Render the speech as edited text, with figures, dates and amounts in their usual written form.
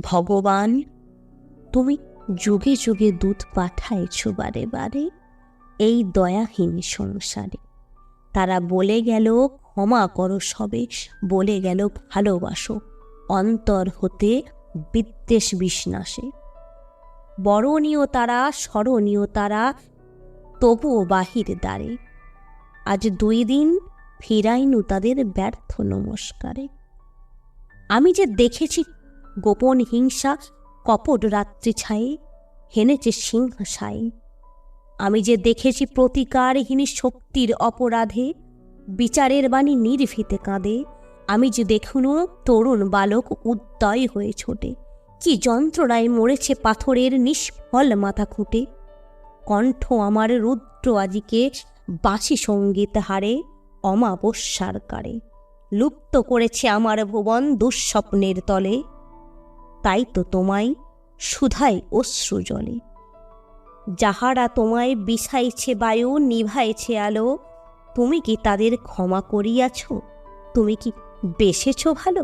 ভগবান, তুমি যুগে যুগে দূত পাঠাইছ বারে বারে এই দয়াহীন সংসারে। তারা বলে গেল ক্ষমা করো সবে, বলে গেল ভালোবাসো অন্তর হতে বিদ্বেষ বিষ্ণাসে। বরণীয় তারা, স্মরণীয় তারা, তবুও বাহির দ্বারে। আজ 2 দিন ফিরাইনু তাদের ব্যর্থ নমস্কারে। আমি যে দেখেছি গোপন হিংসা কপট রাত্রি ছায়ে হেনেছে সিংহাসায়। আমি যে দেখেছি প্রতিকারহীন শক্তির অপরাধে বিচারের বাণী নির্ভীতে কাঁদে। আমি যে দেখুনু তরুণ বালক উদ্দয় হয়ে ছোটে, কি যন্ত্রণায় মরেছে পাথরের নিষ্ফল মাথা খুঁটে। কণ্ঠ আমার রুদ্র আজিকে বাঁশি সঙ্গীত হারে অমাবস্যার কারে। লুপ্ত করেছে আমার ভুবন দুঃস্বপ্নের তলে, তাই তো তোমায় সুধাই অশ্রু জলে। যাহারা তোমায় বিষাইছে বায়ু, নিভাইছে আলো, তুমি কি তাদের ক্ষমা করিয়াছ? তুমি কি বেসেছ ভালো?